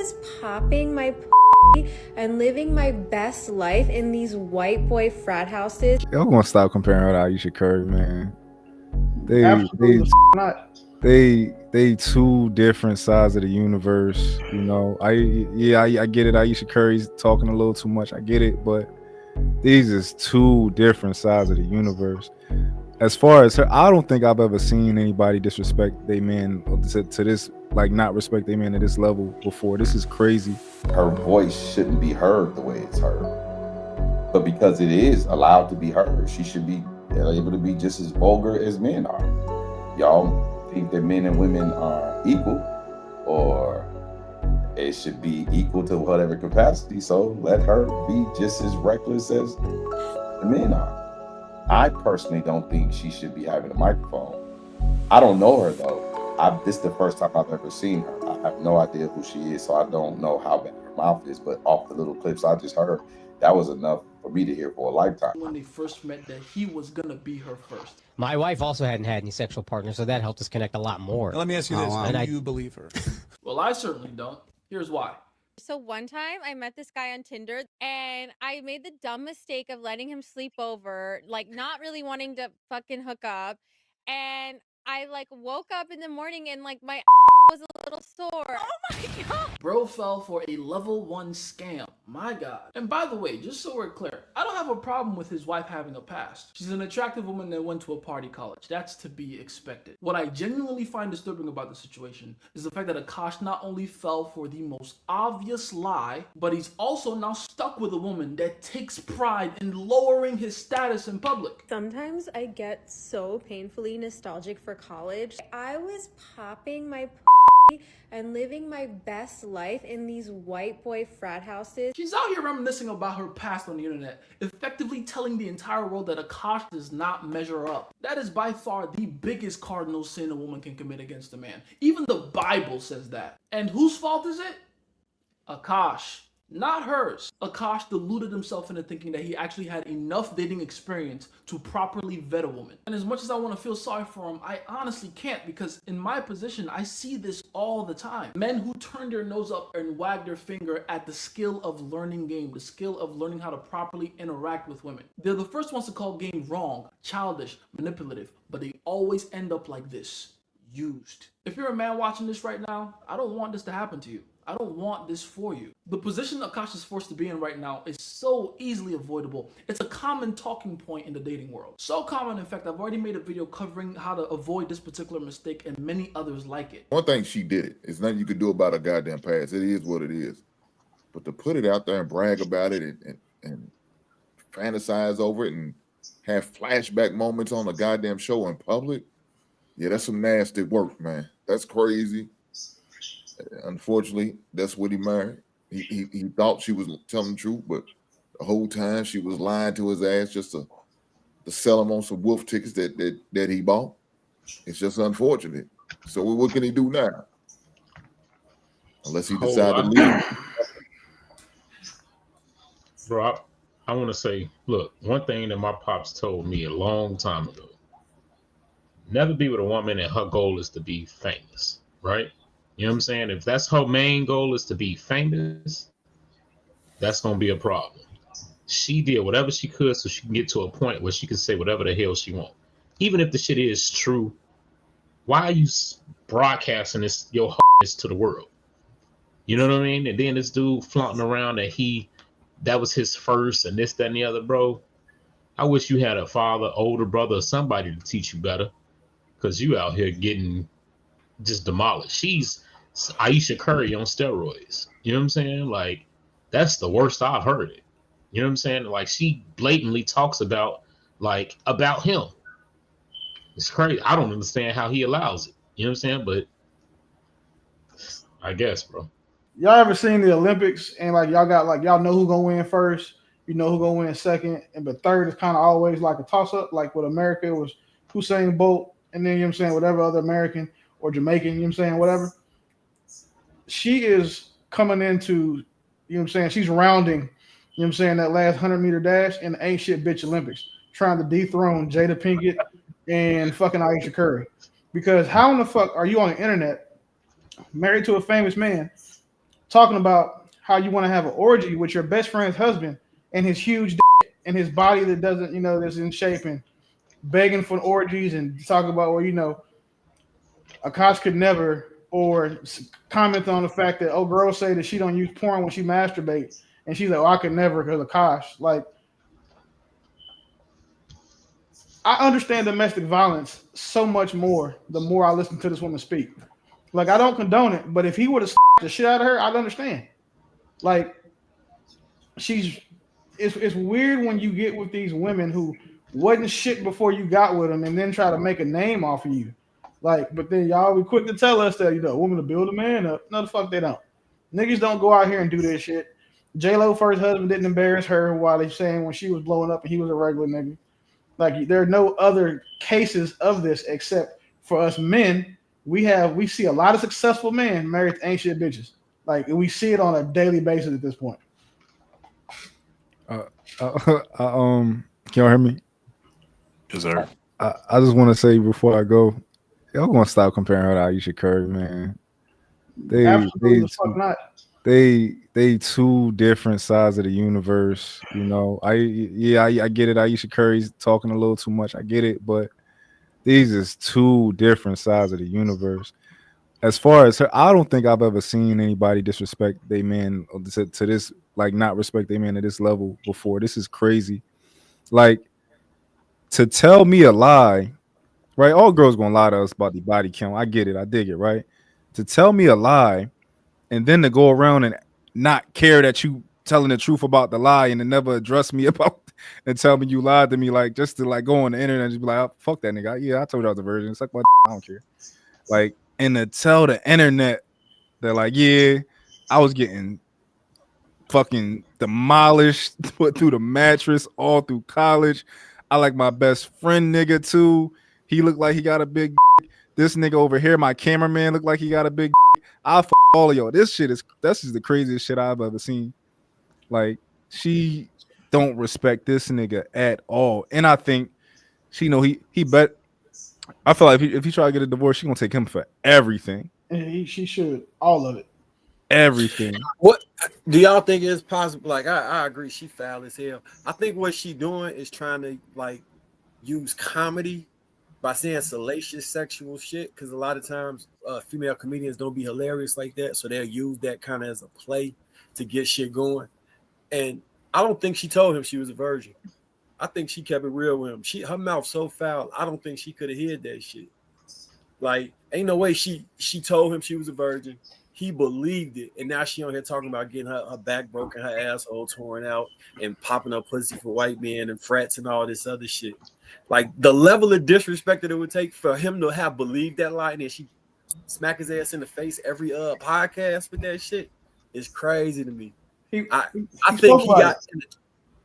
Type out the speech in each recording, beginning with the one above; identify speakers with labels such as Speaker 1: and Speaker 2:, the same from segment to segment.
Speaker 1: was popping my and living my best life in these white boy frat houses.
Speaker 2: Y'all gonna stop comparing her to Aisha Curry, man.
Speaker 3: Absolutely not.
Speaker 2: They two different sides of the universe, you know. I get it. Aisha Curry's talking a little too much. I get it, but these is two different sides of the universe. As far as her, I don't think I've ever seen anybody disrespect they man to this, like not respect they man at this level before. This is crazy.
Speaker 4: Her voice shouldn't be heard the way it's heard, but because it is allowed to be heard, she should be able to be just as vulgar as men are. Y'all think that men and women are equal, or it should be equal to whatever capacity, so let her be just as reckless as the men are. I personally don't think she should be having a microphone. I don't know her though. This is the first time I've ever seen her. I have no idea who she is, so I don't know how bad her mouth is, but off the little clips I just heard, that was enough for me to hear for a lifetime.
Speaker 5: When they first met, that he was gonna be her first.
Speaker 6: My wife also hadn't had any sexual partners, so that helped us connect a lot more.
Speaker 7: Now, let me ask you this, do you believe her?
Speaker 5: Well, I certainly don't. Here's why.
Speaker 8: So one time I met this guy on Tinder and I made the dumb mistake of letting him sleep over, like not really wanting to fucking hook up. And I like woke up in the morning and like my was a little sore. Oh my God.
Speaker 5: Bro fell for a level 1 scam. My God. And by the way, just so we're clear, I don't have a problem with his wife having a past. She's an attractive woman that went to a party college. That's to be expected. What I genuinely find disturbing about the situation is the fact that Akash not only fell for the most obvious lie, but he's also now stuck with a woman that takes pride in lowering his status in public.
Speaker 1: Sometimes I get so painfully nostalgic for college. I was popping my and living my best life in these white boy frat houses.
Speaker 5: She's out here reminiscing about her past on the internet, effectively telling the entire world that Akash does not measure up. That is by far the biggest cardinal sin a woman can commit against a man. Even the Bible says that. And whose fault is it? Akash. Not hers. Akash deluded himself into thinking that he actually had enough dating experience to properly vet a woman. And as much as I want to feel sorry for him, I honestly can't, because in my position, I see this all the time. Men who turn their nose up and wag their finger at the skill of learning game, the skill of learning how to properly interact with women. They're the first ones to call game wrong, childish, manipulative, but they always end up like this, used. If you're a man watching this right now, I don't want this to happen to you. I don't want this for you. The position Akash is forced to be in right now is so easily avoidable. It's a common talking point in the dating world. So common, in fact, I've already made a video covering how to avoid this particular mistake and many others like it.
Speaker 9: One thing she did it. It's nothing you can do about her goddamn past. It is what it is. But to put it out there and brag about it and fantasize over it and have flashback moments on a goddamn show in public, yeah, that's some nasty work, man. That's crazy. Unfortunately, that's what he married. He thought she was telling the truth, but the whole time she was lying to his ass just to sell him on some wolf tickets that he bought. It's just unfortunate. So what can he do now? Unless he decides to leave.
Speaker 10: Bro, I want to say, look, one thing that my pops told me a long time ago: never be with a woman and her goal is to be famous, right? You know what I'm saying? If that's her main goal is to be famous, that's going to be a problem. She did whatever she could so she can get to a point where she can say whatever the hell she wants. Even if the shit is true, why are you broadcasting this, your to the world? You know what I mean? And then this dude flaunting around that was his first and this, that, and the other, bro. I wish you had a father, older brother, or somebody to teach you better, because you out here getting just demolished. She's Aisha Curry on steroids. You know what I'm saying? Like, that's the worst I've heard it. You know what I'm saying? Like, she blatantly talks about him. It's crazy. I don't understand how he allows it. You know what I'm saying? But I guess, bro.
Speaker 3: Y'all ever seen the Olympics and y'all know who gonna win first, you know who gonna win second, and but third is kind of always like a toss up. Like with America, it was Usain Bolt, and then, you know what I'm saying, whatever other American or Jamaican, you know what I'm saying, whatever. She is coming into, you know what I'm saying, she's rounding, you know what I'm saying, that last 100-meter dash in the ain't shit bitch Olympics, trying to dethrone Jada Pinkett and fucking Aisha Curry. Because how in the fuck are you on the internet, married to a famous man, talking about how you want to have an orgy with your best friend's husband and his huge dick and his body that doesn't, that's in shape, and begging for orgies and talking about, Akash could never, or comment on the fact that girls say that she don't use porn when she masturbates, and she's like, I could never because Akash. Like, I understand domestic violence so much more the more I listen to this woman speak. Like, I don't condone it, but if he would have the shit out of her, I'd understand. Like, it's weird when you get with these women who wasn't shit before you got with them and then try to make a name off of you. Like, but then y'all be quick to tell us that, a woman to build a man up. No, the fuck they don't. Niggas don't go out here and do this shit. J-Lo first husband didn't embarrass her while they saying when she was blowing up and he was a regular nigga. Like, there are no other cases of this except for us men. We see a lot of successful men married to ain't shit bitches. Like, we see it on a daily basis at this point.
Speaker 2: Can y'all hear me?
Speaker 11: Yes, sir.
Speaker 2: I just want to say before I go, y'all gonna stop comparing her to Aisha Curry, man. They two different sides of the universe. I get it. Aisha Curry's talking a little too much. I get it, but these is two different sides of the universe. As far as her, I don't think I've ever seen anybody disrespect they man to this, like, not respect they man at this level before. This is crazy. Like, to tell me a lie, right? All girls gonna lie to us about the body count. I get it. I dig it, right? To tell me a lie and then to go around and not care that you telling the truth about the lie and to never address me about and tell me you lied to me, like, just to like go on the internet and just be like, oh, fuck that nigga. Yeah, I told you I was a virgin. Suck my I don't care. Like, and to tell the internet that, like, yeah, I was getting fucking demolished, put through the mattress all through college. I like my best friend nigga too. He looked like he got a big dick. This nigga over here, my cameraman, looked like he got a big dick. I fuck all of y'all. This is the craziest shit I've ever seen. Like, she don't respect this nigga at all. And I think she he bet. I feel like if he try to get a divorce, she gonna take him for everything.
Speaker 3: And she should, all of it.
Speaker 2: Everything.
Speaker 12: What do y'all think is possible? Like, I agree, she foul as hell. I think what she doing is trying to, like, use comedy by saying salacious sexual shit, because a lot of times female comedians don't be hilarious like that, so they'll use that kind of as a play to get shit going. And I don't think she told him she was a virgin. I think she kept it real with him. Her mouth so foul, I don't think she could have hid that shit. Like, ain't no way she told him she was a virgin. He believed it, and now she on here talking about getting her back broken, her asshole torn out, and popping up pussy for white men and frats and all this other shit. Like, the level of disrespect that it would take for him to have believed that lie, and then she smack his ass in the face every podcast with that shit is crazy to me. I think he got.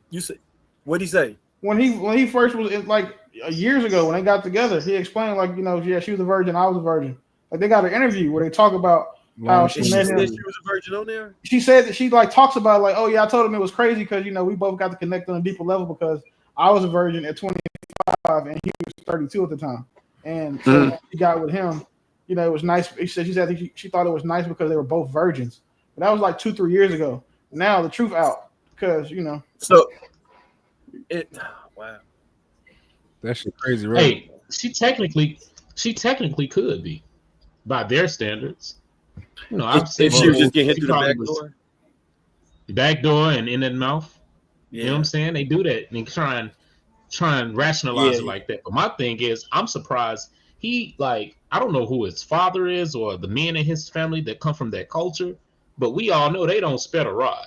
Speaker 12: You say, what'd he say?
Speaker 3: When he first was like years ago when they got together, he explained, like, yeah, she was a virgin, I was a virgin. Like, they got an interview where they talk about how she met him.
Speaker 12: She was a virgin on there.
Speaker 3: She said that she, like, talks about, like, oh yeah, I told him it was crazy because we both got to connect on a deeper level because I was a virgin at 25 and he was 32 at the time, and so she got with him. It was nice. She said she thought it was nice because they were both virgins. But that was like 2-3 years ago. Now the truth out because
Speaker 12: So wow,
Speaker 2: that shit crazy, right?
Speaker 10: Hey, she technically could be by their standards. I've said
Speaker 12: she was just getting hit through the back door.
Speaker 10: Back door and in that mouth. Yeah. You know what I'm saying? They do that and try and rationalize it like that. But my thing is, I'm surprised I don't know who his father is or the men in his family that come from that culture, but we all know they don't spare the rod.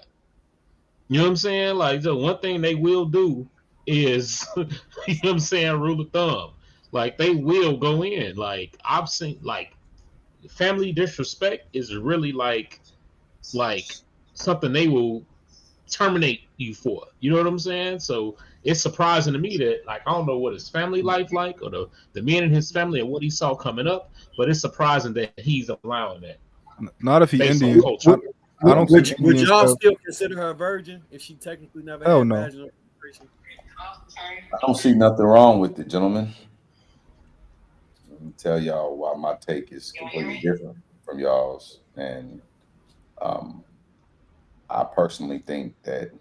Speaker 10: You know what I'm saying? Like, the one thing they will do is, you know what I'm saying, rule of thumb. Like, they will go in. Like, I've seen, like, family disrespect is really like something they will terminate you for. You know what I'm saying? So it's surprising to me that, like, I don't know what his family life like or the men in his family and what he saw coming up, but it's surprising that he's allowing that.
Speaker 2: Not if he Indian. I don't.
Speaker 12: Would y'all still consider her a virgin if she technically never had vaginal penetration?
Speaker 4: I don't see nothing wrong with it, gentlemen. Let me tell y'all why my take is completely different from y'all's. And personally think that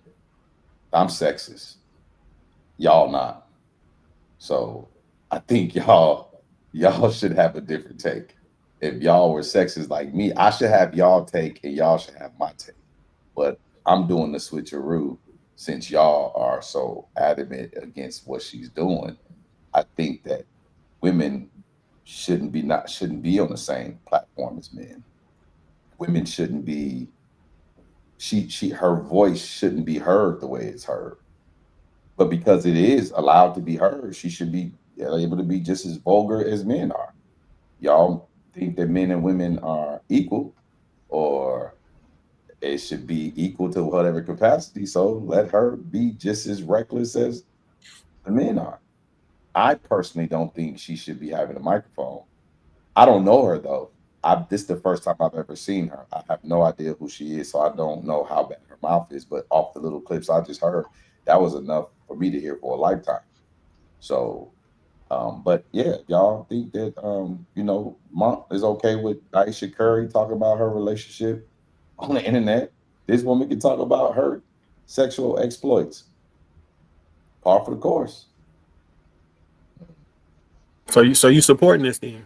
Speaker 4: I'm sexist. Y'all not. So I think y'all should have a different take. If y'all were sexist like me, I should have y'all take and y'all should have my take. But I'm doing the switcheroo since y'all are so adamant against what she's doing. I think that women shouldn't be on the same platform as men. Women shouldn't be her voice shouldn't be heard the way it's heard. But because it is allowed to be heard, she should be able to be just as vulgar as men are. Y'all think that men and women are equal, or it should be equal to whatever capacity. So let her be just as reckless as the men are. I personally don't think she should be having a microphone. I don't know her though. This is the first time I've ever seen her. I have no idea who she is, so I don't know how bad her mouth is. But off the little clips I just heard, that was enough for me to hear for a lifetime. So, but yeah, y'all think that Monk is okay with Aisha Curry talking about her relationship on the internet? This woman can talk about her sexual exploits. Par for the course.
Speaker 12: So you supporting this thing?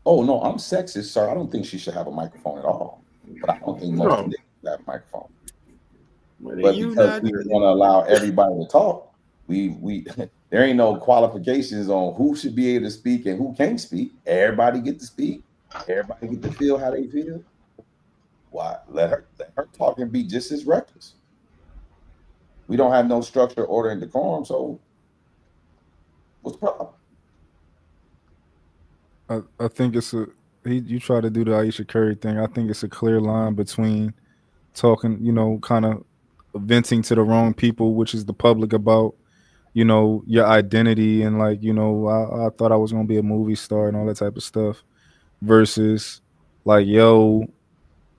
Speaker 4: Oh no, I'm sexist, sir. I don't think she should have a microphone at all. But I don't think most niggas should have a microphone. But because we want to allow everybody to talk, we there ain't no qualifications on who should be able to speak and who can't speak. Everybody get to speak. Everybody get to feel how they feel. Why? Let her talk and be just as reckless. We don't have no structure, order, and decorum. So what's the problem?
Speaker 2: I think it's you try to do the Aisha Curry thing. I think it's a clear line between talking, kind of venting to the wrong people, which is the public, about, your identity and like, I thought I was gonna be a movie star and all that type of stuff, versus like, yo,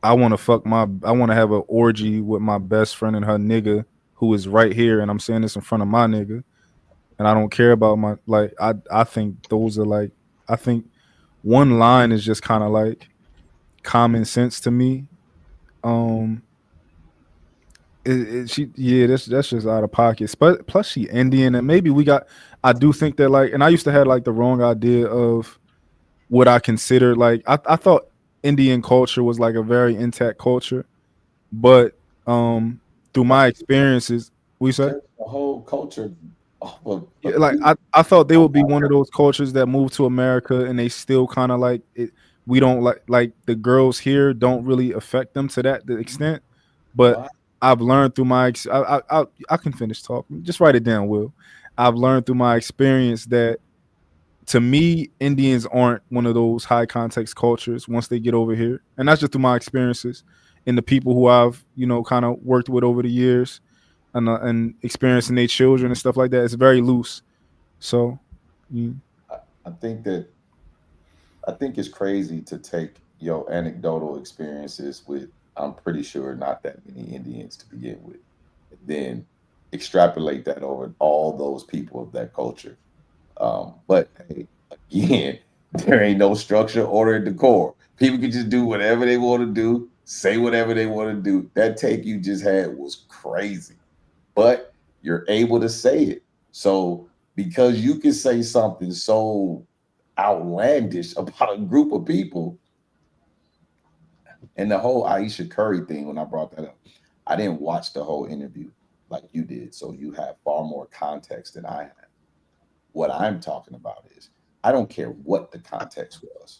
Speaker 2: I want to have an orgy with my best friend and her nigga who is right here, and I'm saying this in front of my nigga, and I don't care about my, like, I think those are like, I think one line is just kind of like common sense to me. That's just out of pocket. But plus she Indian, and maybe I do think that, like, and I used to have like the wrong idea of what I consider, like, I thought Indian culture was like a very intact culture, but through my experiences, we say
Speaker 4: the whole culture.
Speaker 2: Like I thought they would be one of those cultures that moved to America and they still kind of like it. We don't like the girls here don't really affect them to that extent. But I've learned through my I can finish talking. Just write it down, Will. I've learned through my experience that, to me, Indians aren't one of those high context cultures once they get over here, and that's just through my experiences and the people who I've kind of worked with over the years, and experiencing their children and stuff like that. It's very loose. So,
Speaker 4: I think it's crazy to take your anecdotal experiences with, I'm pretty sure, not that many Indians to begin with, then extrapolate that over all those people of that culture. But hey, again, there ain't no structure, order, and decor. People can just do whatever they want to do, say whatever they want to do. That take you just had was crazy, but you're able to say it. So because you can say something so outlandish about a group of people, and the whole Aisha Curry thing, when I brought that up, I didn't watch the whole interview like you did, so you have far more context than I have. What I'm talking about is, I don't care what the context was.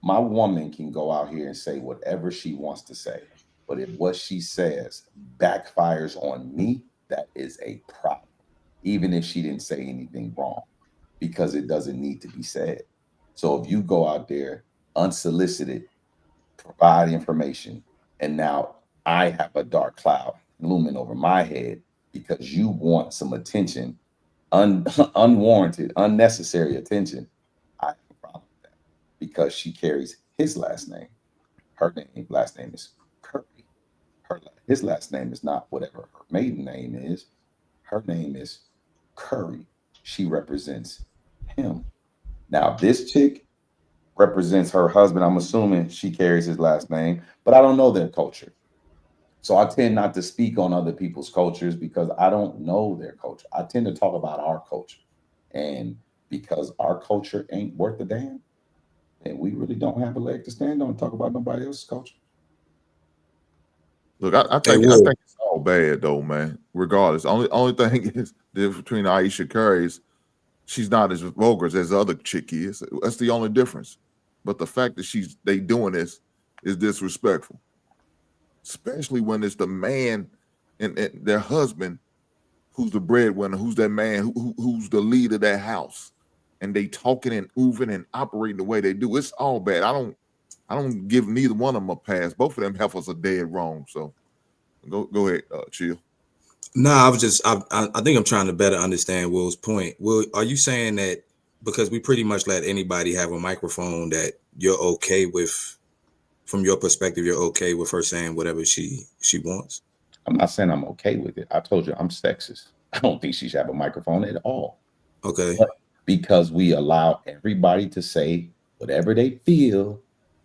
Speaker 4: My woman can go out here and say whatever she wants to say, but if what she says backfires on me, that is a problem, even if she didn't say anything wrong, because it doesn't need to be said. So if you go out there unsolicited, provide information, and now I have a dark cloud looming over my head because you want some attention, unwarranted, unnecessary attention, I have a problem with that, because she carries his last name. Her last name is Curry. His last name is not whatever her maiden name is. Her name is Curry. She represents him. Now, this chick represents her husband. I'm assuming she carries his last name, but I don't know their culture. So I tend not to speak on other people's cultures because I don't know their culture. I tend to talk about our culture. And because our culture ain't worth a damn, and we really don't have a leg to stand on to talk about nobody else's culture.
Speaker 9: Look, I think it's all bad though, man. Regardless, only thing is the difference between Aisha Curry is she's not as vulgar as the other chick is. That's the only difference. But the fact that they doing this is disrespectful, especially when it's the man and their husband who's the breadwinner, who's that man who's the lead of that house, and they talking and moving and operating the way they do. It's all bad. I don't give neither one of them a pass. Both of them heifers are dead wrong. So go ahead, chill.
Speaker 11: No, I think I'm trying to better understand Will's point. Will, are you saying that because we pretty much let anybody have a microphone that you're okay with, from your perspective, you're okay with her saying whatever she wants?
Speaker 4: I'm not saying I'm okay with it. I told you I'm sexist. I don't think she should have a microphone at all.
Speaker 11: Okay.
Speaker 4: But because we allow everybody to say whatever they feel,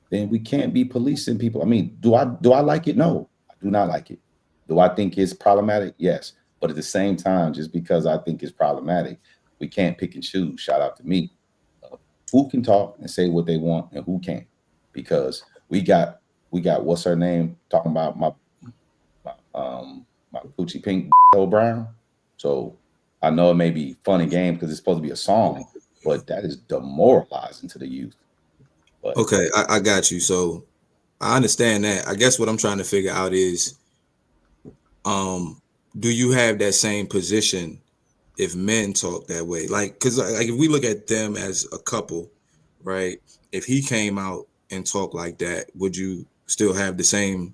Speaker 4: then we can't be policing people. I mean, do I like it? No, I do not like it. Do I think it's problematic? Yes. But at the same time, just because I think it's problematic, we can't pick and choose. Shout out to me. Who can talk and say what they want and who can't? Because we got what's her name talking about my Gucci Pink Brown. So I know it may be fun and game because it's supposed to be a song, but that is demoralizing to the youth. But,
Speaker 11: okay, I got you. So I understand that. I guess what I'm trying to figure out is, do you have that same position if men talk that way? Like, because like if we look at them as a couple, right? If he came out and talked like that, would you still have the same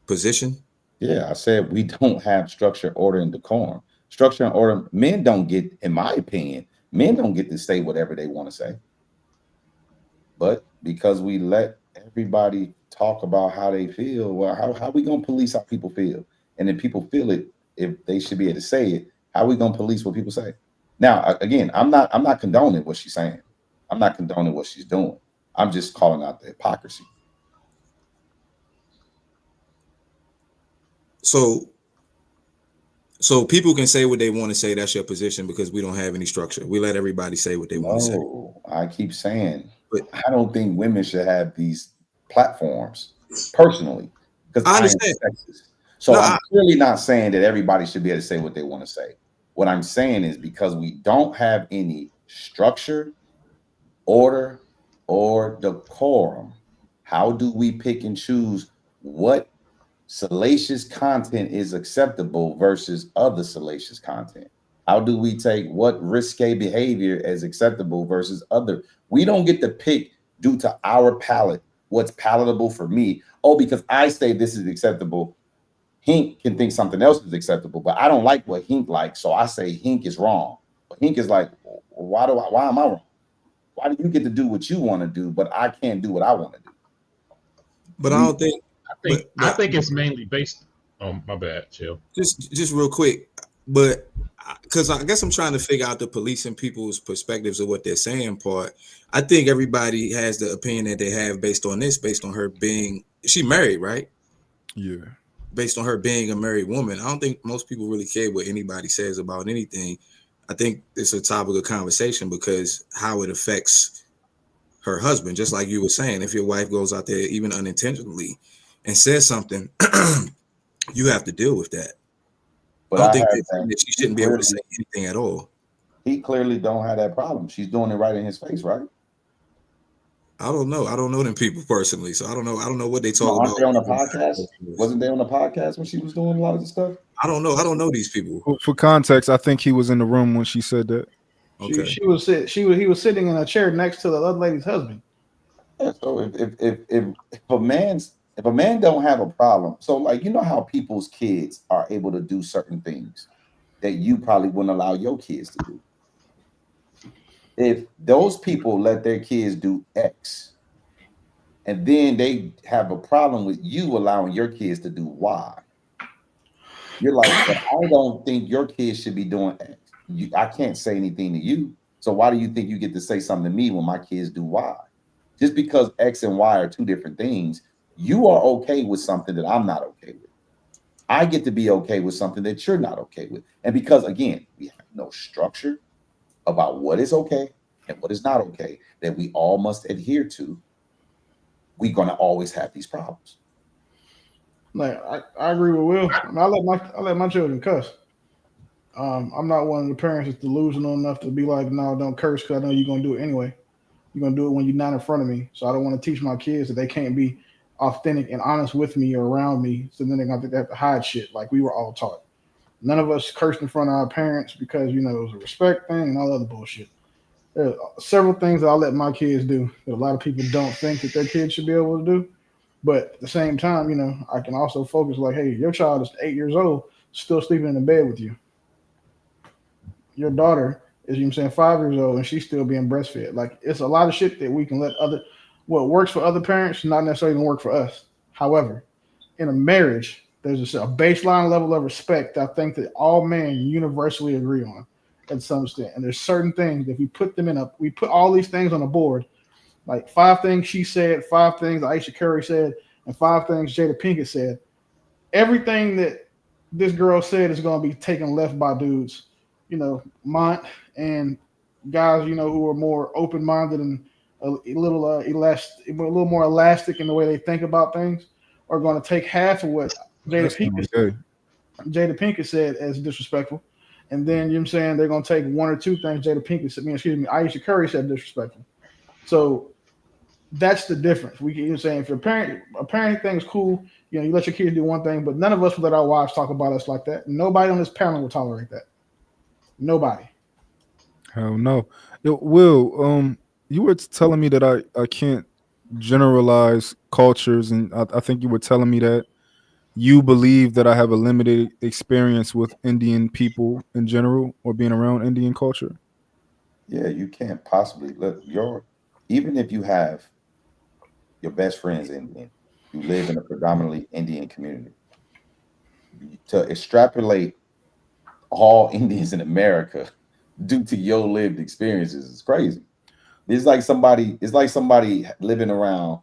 Speaker 11: position?
Speaker 4: Yeah, I said we don't have structure, order, and decorum. Structure and order, men don't get, in my opinion, men don't get to say whatever they want to say. But because we let everybody talk about how they feel, well, how are we gonna police how people feel? And if people feel it, if they should be able to say it, how are we gonna police what people say? Now, again, I'm not condoning what she's saying. I'm not condoning what she's doing. I'm just calling out the hypocrisy.
Speaker 11: So people can say what they want to say. That's your position because we don't have any structure. We let everybody say what they want to say.
Speaker 4: No, I keep saying, but I don't think women should have these platforms personally because I understand. So no, I'm clearly not saying that everybody should be able to say what they want to say. What I'm saying is because we don't have any structure, order, or decorum, how do we pick and choose what salacious content is acceptable versus other salacious content? How do we take what risque behavior as acceptable versus other? We don't get to pick due to our palate what's palatable for me. Oh, because I say this is acceptable, Hink can think something else is acceptable, but I don't like what Hink likes, so I say Hink is wrong. But Hink is like, why am I wrong? Why do you get to do what you want to do, but I can't do what I want to do?
Speaker 11: But I don't think.
Speaker 10: I think it's mainly based on my bad, chill.
Speaker 11: Just real quick, but because I guess I'm trying to figure out the policing people's perspectives of what they're saying part. I think everybody has the opinion that they have based on this, based on her being, she married, right?
Speaker 2: Yeah.
Speaker 11: Based on her being a married woman. I don't think most people really care what anybody says about anything. I think it's a topic of conversation because how it affects her husband, just like you were saying, if your wife goes out there even unintentionally and says something, you have to deal with that. But I don't think that she shouldn't be able to say anything at all.
Speaker 4: He clearly don't have that problem. She's doing it right in his face, right?
Speaker 11: I don't know. I don't know them people personally, so I don't know. I don't know what they talk about.
Speaker 4: Aren't they on the podcast? Wasn't they on the podcast when she was doing a lot of the stuff?
Speaker 11: I don't know. I don't know these people.
Speaker 2: For context, I think he was in the room when she said that.
Speaker 3: Okay. He was sitting in a chair next to the other lady's husband.
Speaker 4: Yeah, so if a man don't have a problem, so like you know how people's kids are able to do certain things that you probably wouldn't allow your kids to do. If those people let their kids do X, and then they have a problem with you allowing your kids to do Y, you're like, but I don't think your kids should be doing X. I can't say anything to you, so why do you think you get to say something to me when my kids do Y? Just because X and Y are two different things, you are okay with something that I'm not okay with. I get to be okay with something that you're not okay with. And because, again, we have no structure about what is okay and what is not okay that we all must adhere to, we're going to always have these problems.
Speaker 3: Like I agree with Will. I mean, I let my children cuss. I'm not one of the parents that's delusional enough to be like, no, don't curse because I know you're gonna do it anyway. You're gonna do it when you're not in front of me. So I don't want to teach my kids that they can't be authentic and honest with me or around me. So then they're gonna have to hide shit like we were all taught. None of us cursed in front of our parents because it was a respect thing and all other bullshit. There are several things that I let my kids do that a lot of people don't think that their kids should be able to do. But at the same time, I can also focus like, hey, your child is 8 years old, still sleeping in the bed with you. Your daughter is, 5 years old and she's still being breastfed. Like, it's a lot of shit that we can let what works for other parents, not necessarily gonna work for us. However, in a marriage, there's a baseline level of respect that I think that all men universally agree on at some extent. And there's certain things that we put all these things on a board, like 5 things she said, 5 things Aisha Curry said, and 5 things Jada Pinkett said. Everything that this girl said is going to be taken left by dudes, Mont and guys, who are more open-minded and a little more elastic in the way they think about things, are going to take half of what Jada Pinkett said as disrespectful. And then, they're going to take 1 or 2 things Jada Pinkett said, Aisha Curry said disrespectful. So that's the difference. If a parenting thing is cool, you let your kids do one thing, but none of us will let our wives talk about us like that. Nobody on this panel will tolerate that. Nobody.
Speaker 2: Hell no. Yo, Will, you were telling me that I can't generalize cultures, and I think you were telling me that you believe that I have a limited experience with Indian people in general or being around Indian culture.
Speaker 4: Yeah, you can't possibly even if you have your best friends Indian, you live in a predominantly Indian community, to extrapolate all Indians in America due to your lived experiences is crazy. It's like somebody living around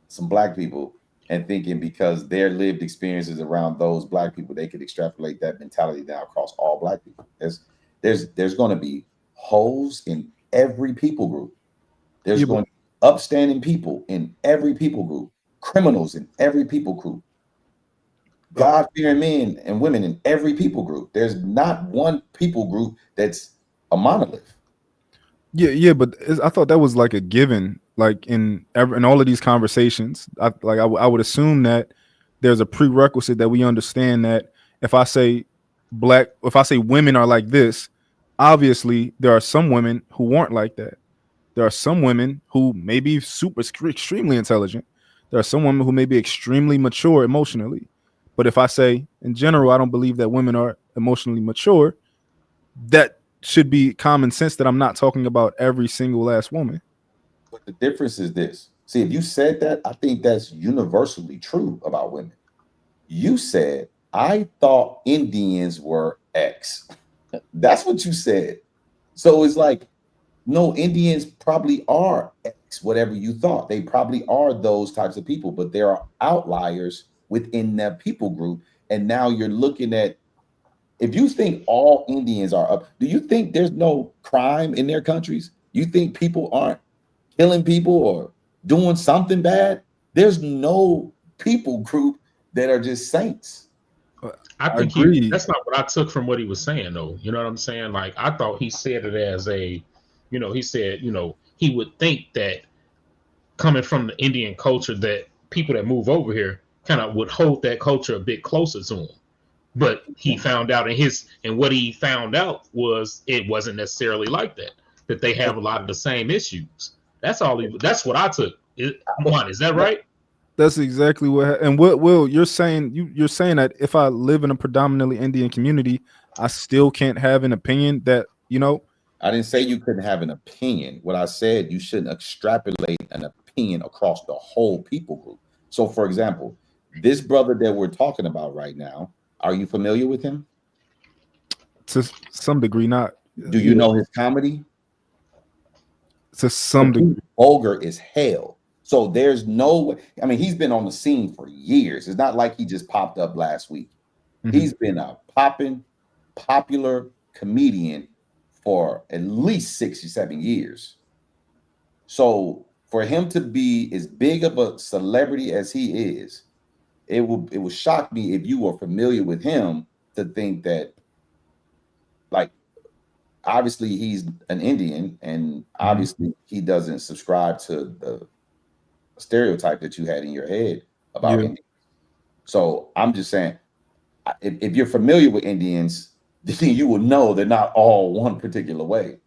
Speaker 4: some black people and thinking because their lived experiences around those black people, they could extrapolate that mentality down across all black people. There's going to be hoes in every people group. There's going to be upstanding people in every people group, criminals in every people group, God-fearing men and women in every people group. There's not one people group that's a monolith.
Speaker 2: Yeah, but I thought that was like a given. Like in all of these conversations, I would assume that there's a prerequisite that we understand that if I say women are like this, obviously there are some women who aren't like that. There are some women who may be extremely intelligent. There are some women who may be extremely mature emotionally. But if I say in general, I don't believe that women are emotionally mature, that should be common sense that I'm not talking about every single last woman.
Speaker 4: But the difference is this. See, if you said that, I think that's universally true about women. You said, I thought Indians were X. That's what you said. So it's like, no, Indians probably are X, whatever you thought. They probably are those types of people, but there are outliers within that people group. And now you're looking at, if you think all Indians are up, do you think there's no crime in their countries? You think people aren't killing people or doing something bad? There's no people group that are just saints.
Speaker 10: I think that's not what I took from what he was saying, though. You know what I'm saying? Like, I thought he said it as he said, he would think that coming from the Indian culture, that people that move over here kind of would hold that culture a bit closer to him. But he found out what he found out was it wasn't necessarily like that they have a lot of the same issues. That's what I took. Is that right?
Speaker 2: That's exactly what. And what Will, you're saying that if I live in a predominantly Indian community, I still can't have an opinion that,
Speaker 4: I didn't say you couldn't have an opinion. What I said, you shouldn't extrapolate an opinion across the whole people group. So, for example, this brother that we're talking about right now, are you familiar with him?
Speaker 2: To some degree, not.
Speaker 4: Do you know his comedy?
Speaker 2: To some degree.
Speaker 4: Vulgar as hell. So there's no way. I mean, he's been on the scene for years. It's not like he just popped up last week. He's been a popular comedian for at least 6 or 7 years. So for him to be as big of a celebrity as he is, it would shock me if you were familiar with him to think that, like, obviously he's an Indian, and obviously he doesn't subscribe to the stereotype that you had in your head about Indians. So I'm just saying, if you're familiar with Indians, then you will know they're not all one particular way.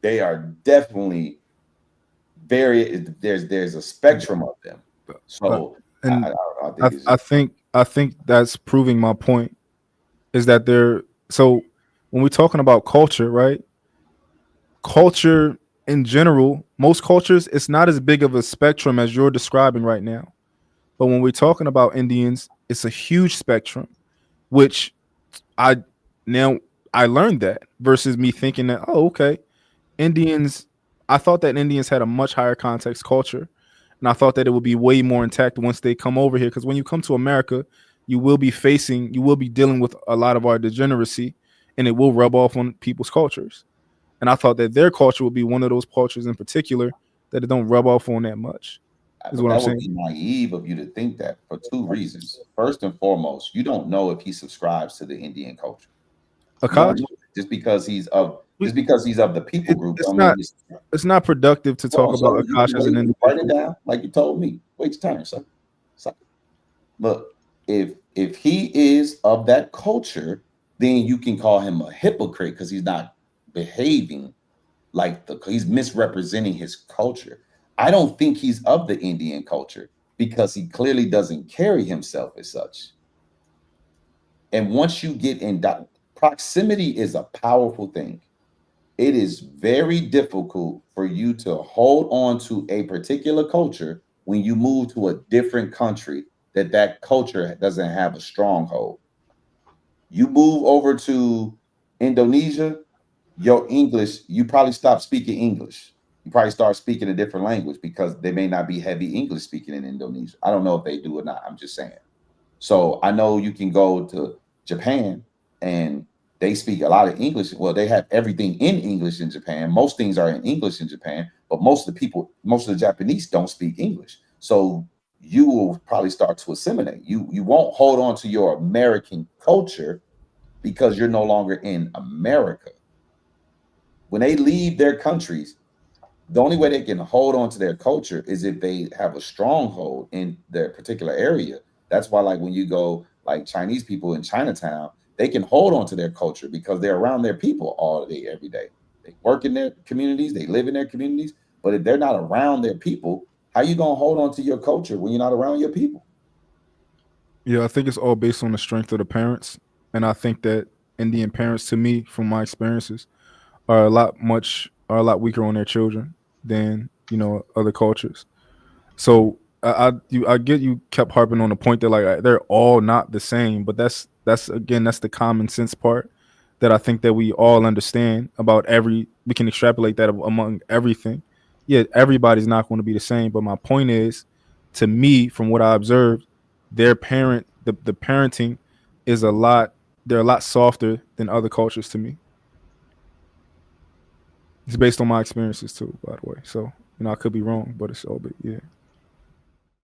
Speaker 4: They are definitely there's a spectrum of them. So
Speaker 2: and I think that's proving my point, is that so when we're talking about culture, right? Culture in general, most cultures, it's not as big of a spectrum as you're describing right now. But when we're talking about Indians, it's a huge spectrum, which I learned that versus me thinking that, oh, okay, Indians, I thought that Indians had a much higher context culture. And I thought that it would be way more intact once they come over here. Because when you come to America, you will be dealing with a lot of our degeneracy, and it will rub off on people's cultures. And I thought that their culture would be one of those cultures in particular that it don't rub off on that much. Is what I'm saying.
Speaker 4: That would be naive of you to think that, for two reasons. First and foremost, you don't know if he subscribes to the Indian culture.
Speaker 2: Akash?
Speaker 4: Just because he's of the people group.
Speaker 2: It's not productive to talk about Akash as an individual.
Speaker 4: Write it down like you told me. Wait your turn, son. Look, if he is of that culture, then you can call him a hypocrite because he's not behaving like he's misrepresenting his culture. I don't think he's of the Indian culture because he clearly doesn't carry himself as such. And once you get in, proximity is a powerful thing. It is very difficult for you to hold on to a particular culture when you move to a different country that culture doesn't have a stronghold. You move over to Indonesia, your English, you probably stop speaking English. You probably start speaking a different language because they may not be heavy English speaking in Indonesia. I don't know if they do or not. I'm just saying. So I know you can go to Japan and they speak a lot of English. Well, they have everything in English in Japan. Most things are in English in Japan, but most of the Japanese don't speak English. So you will probably start to assimilate. You won't hold on to your American culture because you're no longer in America. When they leave their countries, the only way they can hold on to their culture is if they have a stronghold in their particular area. That's why, like, when you go, like, Chinese people in Chinatown, they can hold on to their culture because they're around their people all day, every day. They work in their communities, they live in their communities. But if they're not around their people, how you gonna hold on to your culture when you're not around your people?
Speaker 2: Yeah, I think it's all based on the strength of the parents. And I think that Indian parents, to me, from my experiences, are a lot weaker on their children than, other cultures. So I get you kept harping on the point that, like, they're all not the same, but that's the common sense part that I think that we all understand about we can extrapolate that among everything. Yeah, everybody's not going to be the same, but my point is, to me, from what I observed, the parenting is they're a lot softer than other cultures to me. It's based on my experiences too, by the way. So, I could be wrong, but it's all, but yeah.